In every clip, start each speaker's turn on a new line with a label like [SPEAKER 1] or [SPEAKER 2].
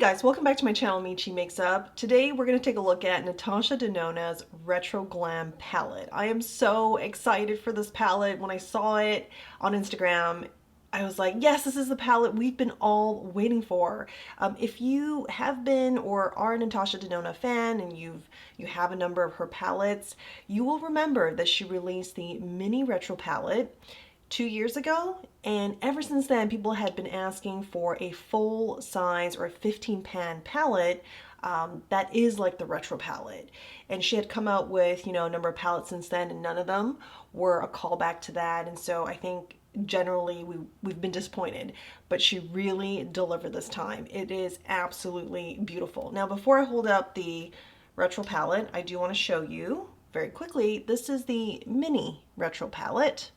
[SPEAKER 1] Guys, welcome back to my channel, Michi Makes Up. Today we're going to take a look at Natasha Denona's Retro Glam palette. I am so excited for this palette. When I saw it on Instagram, I was like, yes, this is the palette we've been all waiting for. If you have been or are a Natasha Denona fan and you have a number of her palettes, you will remember that she released the Mini Retro palette 2 years ago, and ever since then people had been asking for a full size or a 15 pan palette that is like the retro palette. And she had come out with, a number of palettes since then, and none of them were a callback to that. And so I think generally we've been disappointed, but she really delivered this time. It is absolutely beautiful. Now, before I hold up the retro palette, I do want to show you very quickly, this is the Mini Retro palette.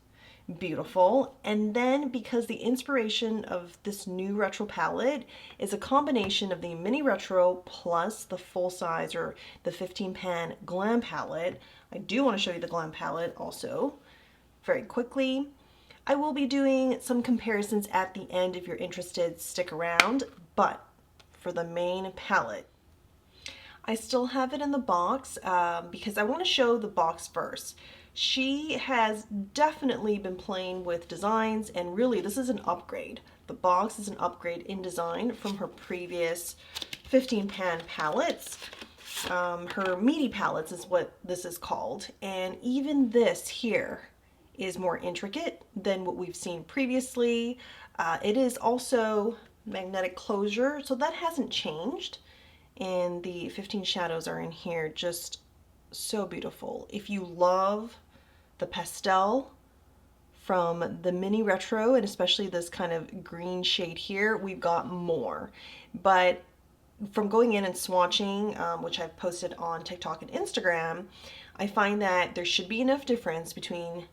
[SPEAKER 1] Beautiful. And then, because the inspiration of this new retro palette is a combination of the Mini Retro plus the full size or the 15 pan Glam palette, I do want to show you the Glam palette also very quickly. I will be doing some comparisons at the end. If you're interested, stick around. But for the main palette, I still have it in the box because I want to show the box first. She has definitely been playing with designs, and really this is an upgrade. The box is an upgrade in design from her previous 15 pan palettes. Her meaty palettes is what this is called, and even this here is more intricate than what we've seen previously. It is also magnetic closure, so that hasn't changed, and the 15 shadows are in here, just so beautiful. If you love the pastel from the Mini Retro, and especially this kind of green shade here, we've got more. But from going in and swatching, which I've posted on TikTok and Instagram, I find that there should be enough difference between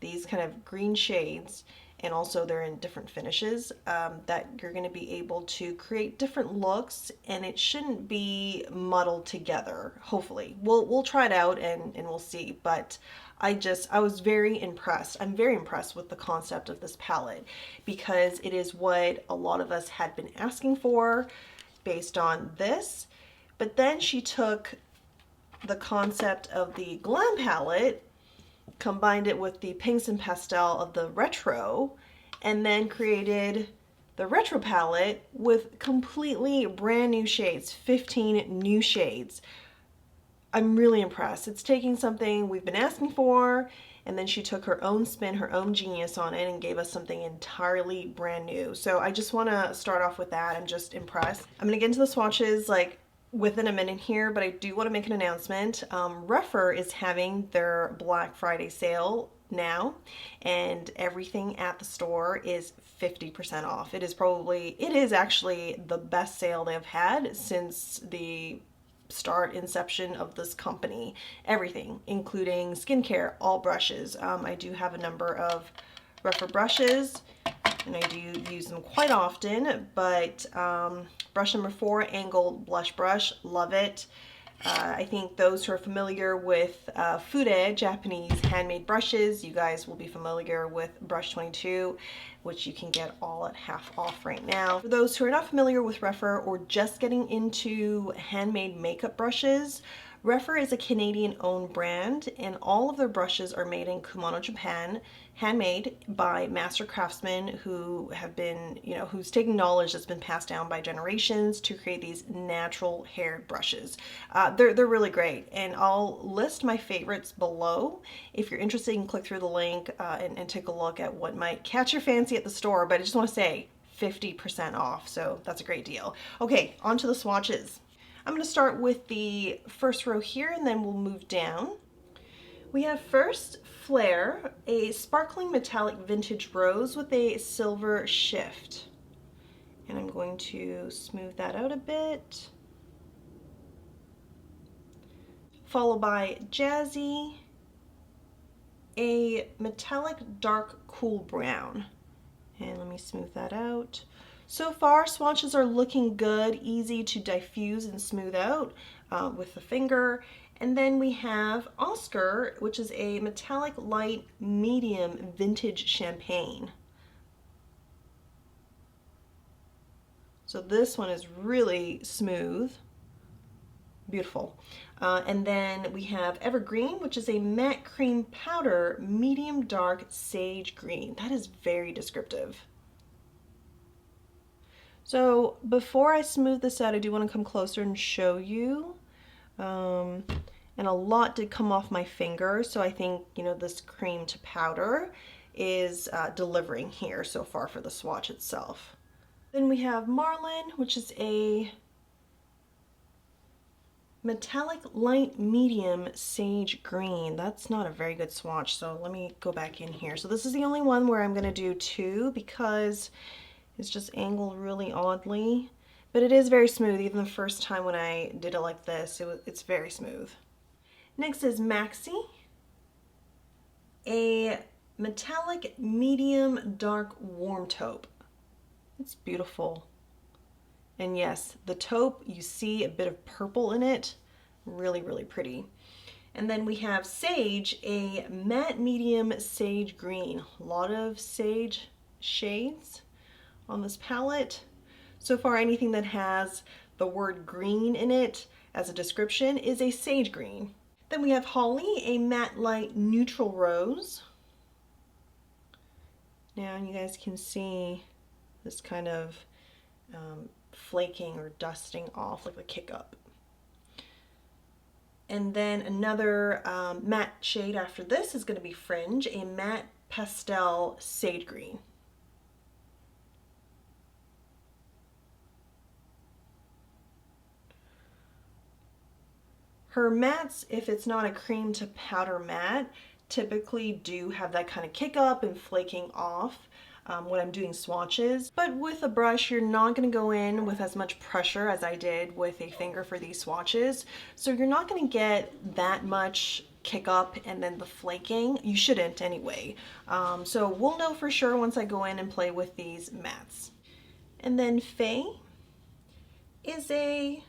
[SPEAKER 1] these kind of green shades, and also they're in different finishes, that you're going to be able to create different looks, and it shouldn't be muddled together. Hopefully we'll try it out and we'll see. But I was very impressed. I'm very impressed with the concept of this palette, because it is what a lot of us had been asking for based on this. But then she took the concept of the Glam palette, combined it with the pinks and pastel of the retro, and then created the retro palette with completely brand new shades, 15 new shades. I'm really impressed. It's taking something we've been asking for, and then she took her own spin, her own genius on it, and gave us something entirely brand new. So I just want to start off with that. I'm just impressed. I'm going to get into the swatches like within a minute here, but I do want to make an announcement. Rephr is having their Black Friday sale now, and everything at the store is 50% off. It is actually the best sale they've had since the inception of this company. Everything, including skincare, all brushes. I do have a number of Rephr brushes, and I do use them quite often, but brush number 4, angled blush brush, love it. I think those who are familiar with Fude, Japanese handmade brushes, you guys will be familiar with brush 22, which you can get all at half off right now. For those who are not familiar with Rephr or just getting into handmade makeup brushes, Rephr is a Canadian-owned brand, and all of their brushes are made in Kumano, Japan, handmade by master craftsmen who have been, who's taking knowledge that's been passed down by generations to create these natural haired brushes. They're really great, and I'll list my favorites below. If you're interested, you can click through the link and take a look at what might catch your fancy at the store, but I just want to say 50% off, so that's a great deal. Okay, on to the swatches. I'm going to start with the first row here, and then we'll move down. We have first Flare, a sparkling metallic vintage rose with a silver shift. And I'm going to smooth that out a bit. Followed by Jazzy, a metallic dark cool brown. And let me smooth that out. So far, swatches are looking good, easy to diffuse and smooth out with the finger. And then we have Oscar, which is a metallic light medium vintage champagne. So this one is really smooth, beautiful. And then we have Evergreen, which is a matte cream powder, medium dark sage green. That is very descriptive. So before I smooth this out, I do want to come closer and show you. And a lot did come off my finger, so I think, you know, this cream to powder is delivering here so far for the swatch itself. Then we have Marlin, which is a metallic light medium sage green. That's not a very good swatch, so let me go back in here. So this is the only one where I'm going to do two because it's just angled really oddly, but it is very smooth. Even the first time when I did it like this, it's very smooth. Next is Maxi, a metallic medium dark warm taupe. It's beautiful. And yes, the taupe, you see a bit of purple in it. Really, really pretty. And then we have Sage, a matte medium sage green. A lot of sage shades on this palette. So far, anything that has the word green in it as a description is a sage green. Then we have Holly, a matte light neutral rose. Now you guys can see this kind of flaking or dusting off, like the kick up. And then another matte shade after this is going to be Fringe, a matte pastel sage green. Her mattes, if it's not a cream to powder matte, typically do have that kind of kick up and flaking off when I'm doing swatches. But with a brush, you're not going to go in with as much pressure as I did with a finger for these swatches. So you're not going to get that much kick up and then the flaking. You shouldn't anyway. So we'll know for sure once I go in and play with these mattes. And then Faye is a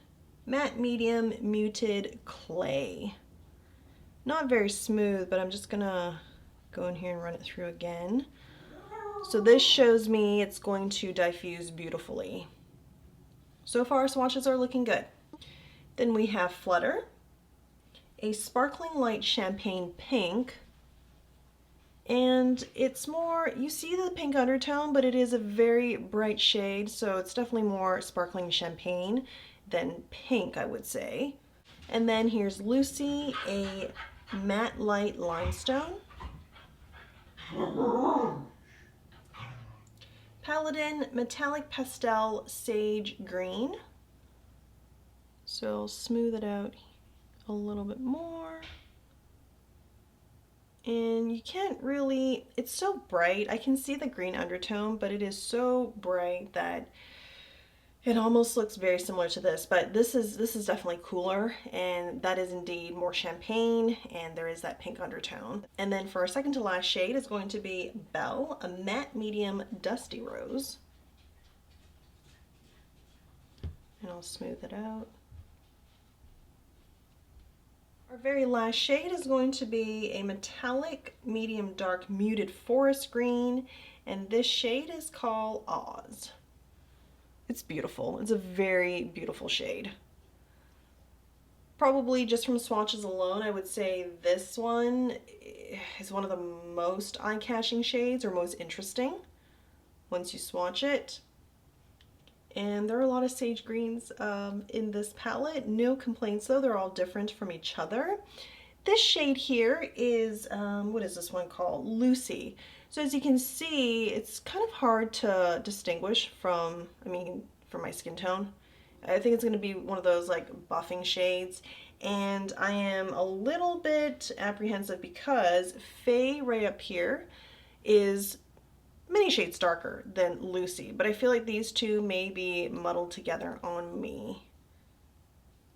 [SPEAKER 1] matte medium muted clay. Not very smooth, but I'm just gonna go in here and run it through again. So this shows me it's going to diffuse beautifully. So far swatches are looking good. Then we have Flutter, a sparkling light champagne pink. And it's more, you see the pink undertone, but it is a very bright shade, so it's definitely more sparkling champagne than pink, I would say. And then here's Lucy, a matte light limestone. Paladin, metallic pastel sage green. So smooth it out a little bit more. And you can't really, it's so bright. I can see the green undertone, but it is so bright that it almost looks very similar to this, but this is definitely cooler, and that is indeed more champagne, and there is that pink undertone. And then for our second to last shade is going to be Belle, a matte medium dusty rose. And I'll smooth it out. Our very last shade is going to be a metallic medium dark muted forest green, and this shade is called Oz. It's beautiful. It's a very beautiful shade. Probably just from swatches alone, I would say this one is one of the most eye-catching shades, or most interesting once you swatch it. And there are a lot of sage greens in this palette. No complaints though, they're all different from each other. This shade here is, what is this one called? Lucy. So as you can see, it's kind of hard to distinguish from, from my skin tone. I think it's going to be one of those like buffing shades. And I am a little bit apprehensive because Faye right up here is many shades darker than Lucy. But I feel like these two may be muddled together on me.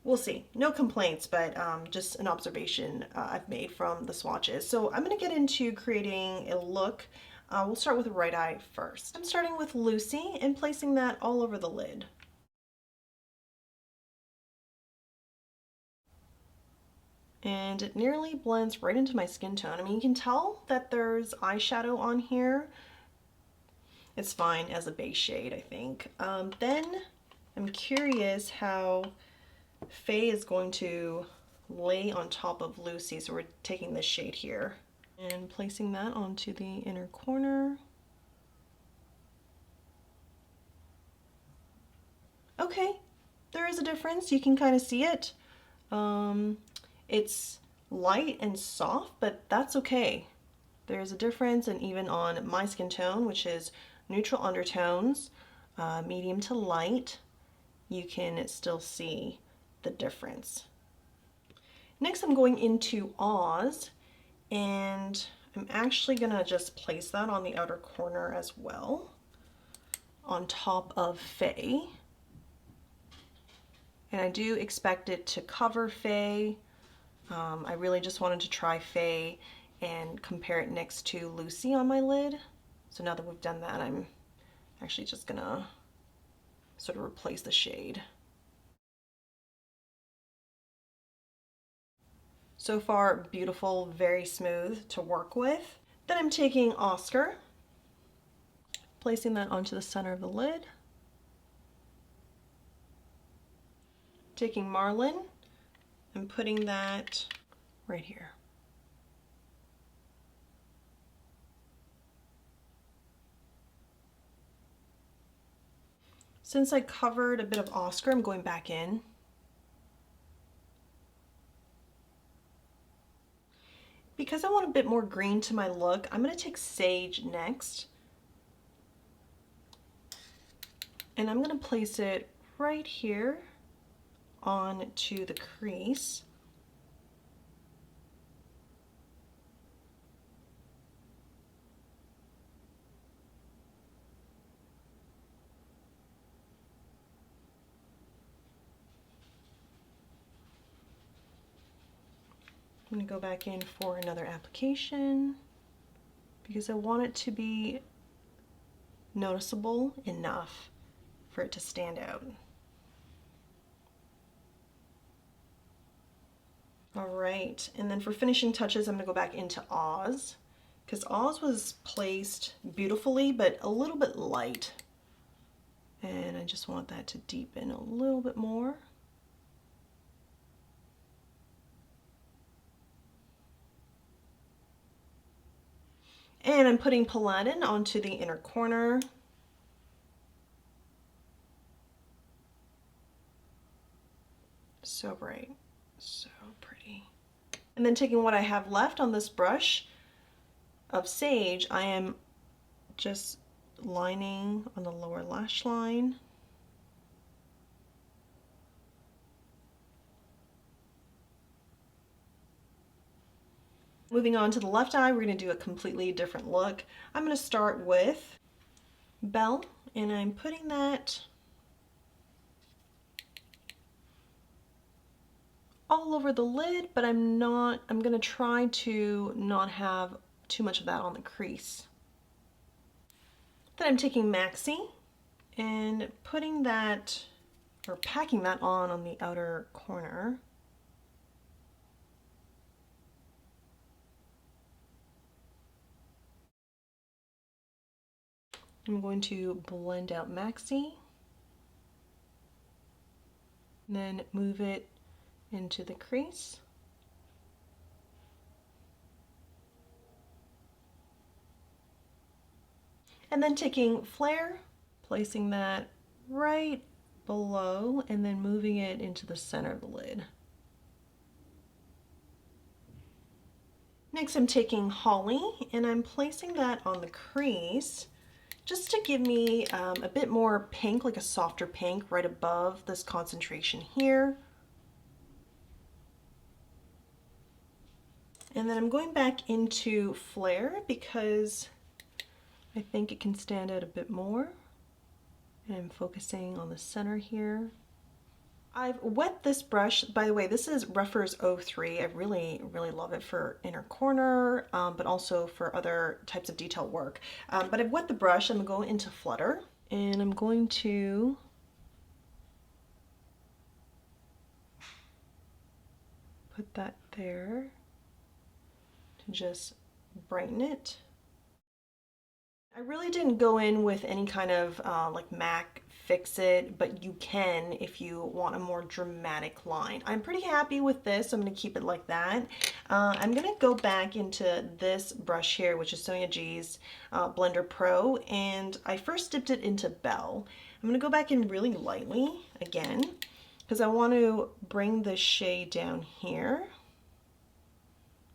[SPEAKER 1] We'll see. No complaints, but just an observation I've made from the swatches. So I'm going to get into creating a look. We'll start with the right eye first. I'm starting with Lucy and placing that all over the lid. And it nearly blends right into my skin tone. I mean, you can tell that there's eyeshadow on here. It's fine as a base shade, I think. Then I'm curious how Faye is going to lay on top of Lucy. So we're taking this shade here and placing that onto the inner corner. Okay, there is a difference. You can kind of see it. It's light and soft, but that's okay. There's a difference, and even on my skin tone, which is neutral undertones, medium to light, you can still see the difference. Next, I'm going into Oz, and I'm actually gonna just place that on the outer corner as well, on top of Faye. And I do expect it to cover Faye. I really just wanted to try Faye and compare it next to Lucy on my lid. So now that we've done that, I'm actually just gonna sort of replace the shade. So far, beautiful, very smooth to work with. Then I'm taking Oscar, placing that onto the center of the lid. Taking Marlin and putting that right here. Since I covered a bit of Oscar, I'm going back in. Because I want a bit more green to my look, I'm going to take Sage next. And I'm going to place it right here onto the crease. I'm going to go back in for another application because I want it to be noticeable enough for it to stand out. All right, and then for finishing touches, I'm going to go back into Oz because Oz was placed beautifully but a little bit light, and I just want that to deepen a little bit more. And I'm putting Paladin onto the inner corner. So bright, so pretty. And then taking what I have left on this brush of Sage, I am just lining on the lower lash line. Moving on to the left eye, we're going to do a completely different look. I'm going to start with Belle, and I'm putting that all over the lid, but I'm going to try to not have too much of that on the crease. Then I'm taking Maxi and putting that, or packing that on the outer corner. I'm going to blend out Maxi, and then move it into the crease. And then taking Flare, placing that right below, and then moving it into the center of the lid. Next, I'm taking Holly, and I'm placing that on the crease just to give me a bit more pink, like a softer pink right above this concentration here. And then I'm going back into Flare because I think it can stand out a bit more. And I'm focusing on the center here. I've wet this brush, by the way, this is Rephr's 03. I really love it for inner corner, but also for other types of detail work. But I've wet the brush, I'm going into Flutter, and I'm going to put that there to just brighten it. I really didn't go in with any kind of like MAC fix it, but you can if you want a more dramatic line. I'm pretty happy with this, so I'm going to keep it like that. I'm going to go back into this brush here, which is Sonia G's Blender Pro, and I first dipped it into Belle. I'm going to go back in really lightly again, because I want to bring the shade down here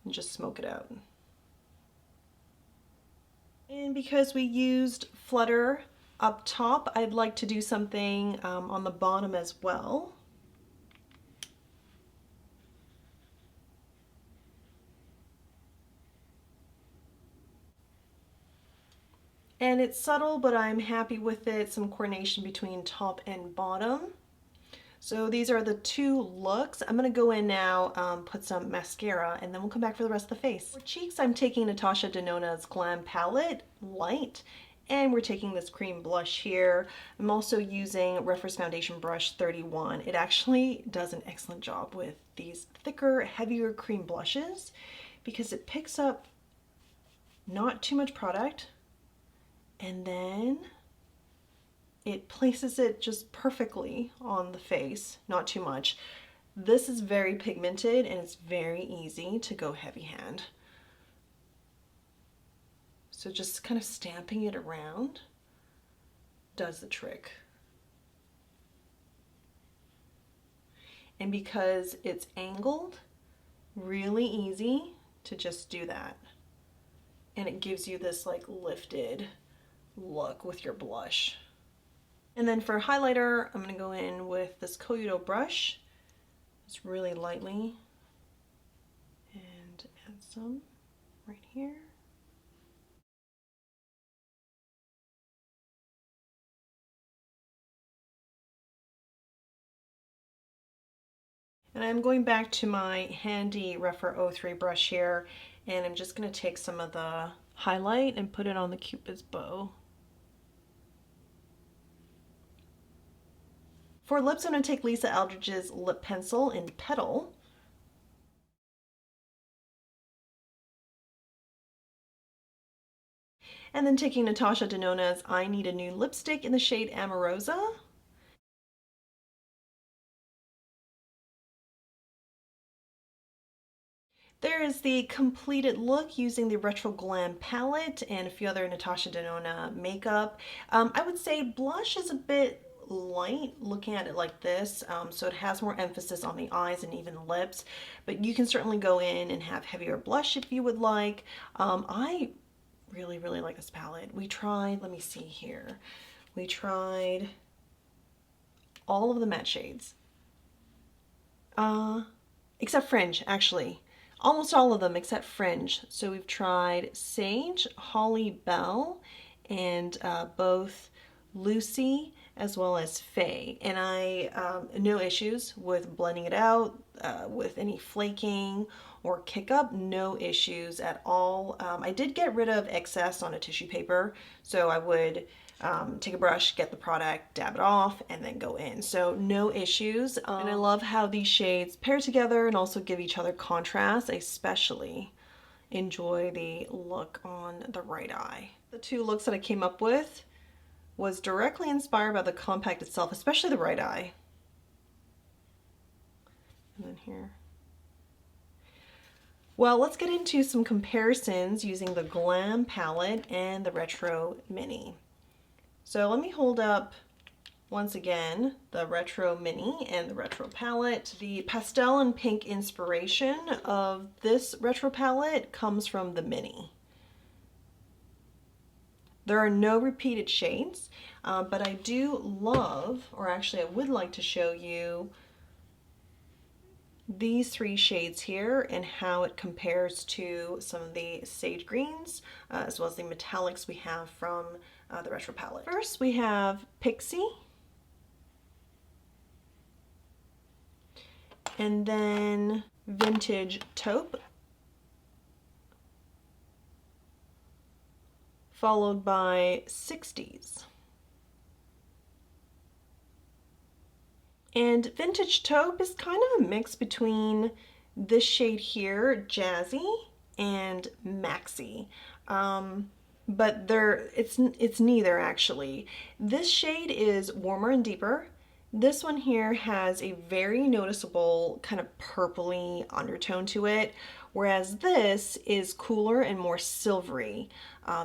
[SPEAKER 1] and just smoke it out. And because we used Flutter up top, I'd like to do something on the bottom as well. And it's subtle, but I'm happy with it. Some coordination between top and bottom. So these are the two looks. I'm gonna go in now, put some mascara, and then we'll come back for the rest of the face. For cheeks, I'm taking Natasha Denona's Glam Palette, light, and we're taking this cream blush here. I'm also using Rephr's Foundation Brush 31. It actually does an excellent job with these thicker, heavier cream blushes because it picks up not too much product, and then it places it just perfectly on the face, not too much. This is very pigmented and it's very easy to go heavy hand. So just kind of stamping it around does the trick. And because it's angled, really easy to just do that. And it gives you this like lifted look with your blush. And then for highlighter, I'm going to go in with this Koyudo brush, just really lightly, and add some right here. And I'm going back to my handy Rephr 03 brush here, and I'm just going to take some of the highlight and put it on the Cupid's bow. For lips, I'm going to take Lisa Eldridge's lip pencil in Petal. And then taking Natasha Denona's I Need a New Lipstick in the shade Amorosa. There is the completed look using the Retro Glam palette and a few other Natasha Denona makeup. I would say blush is a bit light looking at it like this, so it has more emphasis on the eyes and even lips, but you can certainly go in and have heavier blush if you would like. I really like this palette. We tried, let me see here, we tried all of the matte shades, except Fringe, actually. Almost all of them except Fringe. So we've tried Sage, Holly, Belle, and both Lucy as well as Faye. And I, no issues with blending it out, with any flaking or kick up, no issues at all. I did get rid of excess on a tissue paper, so I would take a brush, get the product, dab it off, and then go in. So no issues. And I love how these shades pair together and also give each other contrast. I especially enjoy the look on the right eye. The two looks that I came up with was directly inspired by the compact itself, especially the right eye. And then here. Well, let's get into some comparisons using the Glam palette and the Retro Mini. So let me hold up once again the Retro Mini and the Retro palette. The pastel and pink inspiration of this Retro palette comes from the Mini. There are no repeated shades, but I do love, or actually I would like to show you these three shades here and how it compares to some of the sage greens, as well as the metallics we have from the Retro palette. First we have Pixie, and then Vintage Taupe, followed by 60s. And Vintage Taupe is kind of a mix between this shade here, Jazzy, and Maxi. but it's neither actually. This shade is warmer and deeper. This one here has a very noticeable kind of purpley undertone to it, whereas this is cooler and more silvery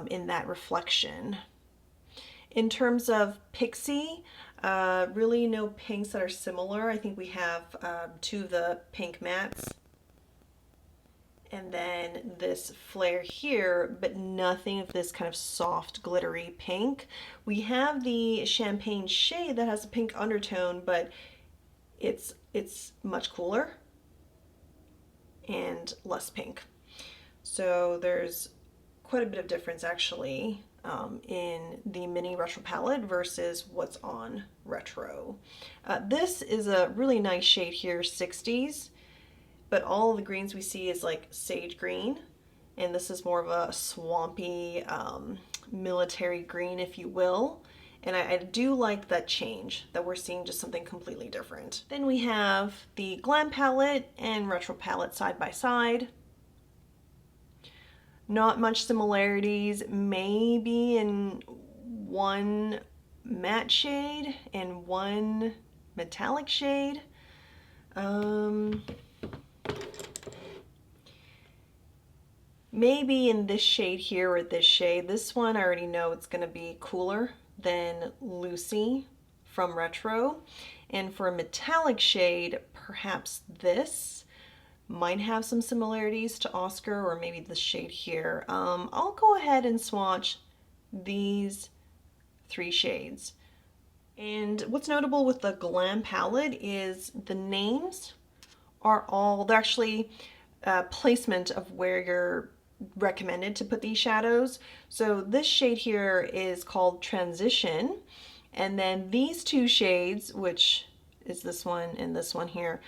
[SPEAKER 1] in that reflection. In terms of Pixie, really no pinks that are similar. I think we have two of the pink mattes and then this flare here, but nothing of this kind of soft glittery pink. We have the champagne shade that has a pink undertone, but it's much cooler and less pink. So there's quite a bit of difference actually in the Mini Retro palette versus what's on Retro. This is a really nice shade here, 60s, but all of the greens we see is like sage green, and this is more of a swampy military green, if you will. And I do like that change, that we're seeing just something completely different. Then we have the Glam palette and Retro palette side by side. Not much similarities, maybe in one matte shade and one metallic shade. Maybe in this shade here or this shade. This one I already know it's going to be cooler than Lucy from Retro. And for a metallic shade, perhaps this might have some similarities to Oscar, or maybe the shade here. I'll go ahead and swatch these three shades. And what's notable with the Glam palette is the names are all, they're actually placement of where you're recommended to put these shadows. So this shade here is called Transition, and then these two shades, which is this one and this one here,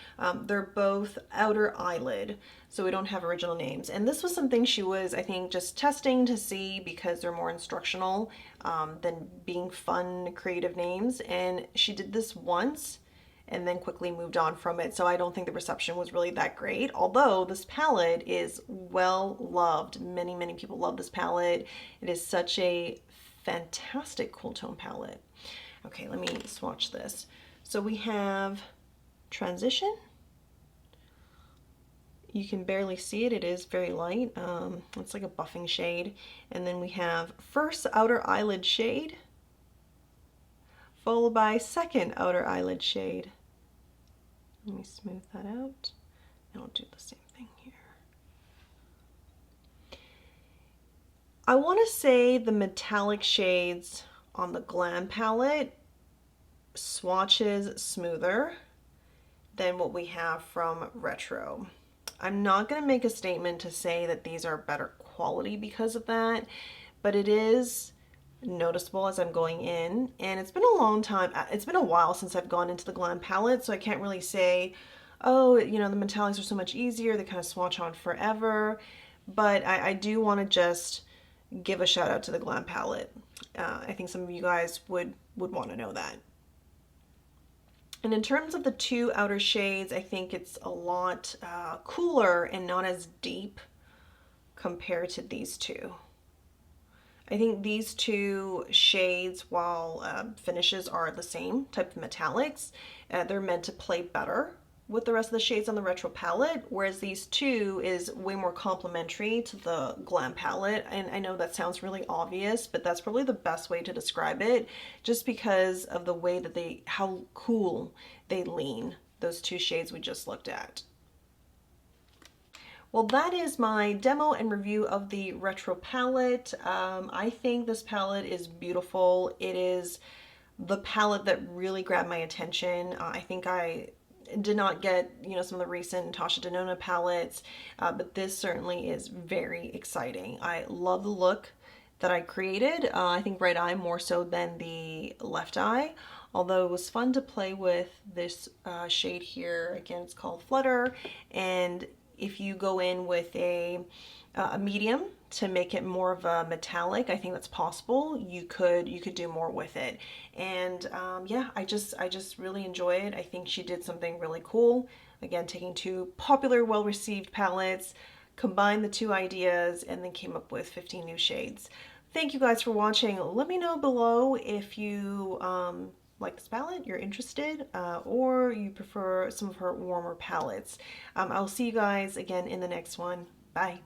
[SPEAKER 1] they're both outer eyelid, so we don't have original names. And this was something she was, I think, just testing to see, because they're more instructional than being fun, creative names. And she did this once and then quickly moved on from it, so I don't think the reception was really that great, although this palette is well loved. Many people love this palette. It is such a fantastic cool tone palette. Okay, let me swatch this. So we have Transition. You can barely see it. It is very light. It's like a buffing shade. And then we have first outer eyelid shade, followed by second outer eyelid shade. Let me smooth that out. And I'll do the same thing here. I want to say the metallic shades on the Glam palette swatches smoother than what we have from Retro. I'm not going to make a statement to say that these are better quality because of that, but it is noticeable as I'm going in. And it's been a long time, it's been a while since I've gone into the Glam palette, so I can't really say, oh, you know, the metallics are so much easier, they kind of swatch on forever. But I do want to just give a shout out to the Glam palette. I think some of you guys would want to know that. And in terms of the two outer shades, I think it's a lot cooler and not as deep compared to these two. I think these two shades, while finishes are the same type of metallics, they're meant to play better with the rest of the shades on the Retro palette, whereas these two is way more complementary to the Glam palette. And I know that sounds really obvious, but that's probably the best way to describe it, just because of the way that how cool they lean, those two shades we just looked at. Well, that is my demo and review of the Retro palette. I think this palette is beautiful. It is the palette that really grabbed my attention. I think I did not get, you know, some of the recent Natasha Denona palettes, but this certainly is very exciting. I love the look that I created. I think right eye more so than the left eye, although it was fun to play with this shade here. Again, it's called Flutter, and if you go in with a medium to make it more of a metallic, I think that's possible. You could do more with it. And yeah, I just really enjoy it. I think she did something really cool. Again, taking two popular, well-received palettes, combined the two ideas, and then came up with 15 new shades. Thank you guys for watching. Let me know below if you like this palette, you're interested, or you prefer some of her warmer palettes. I'll see you guys again in the next one. Bye.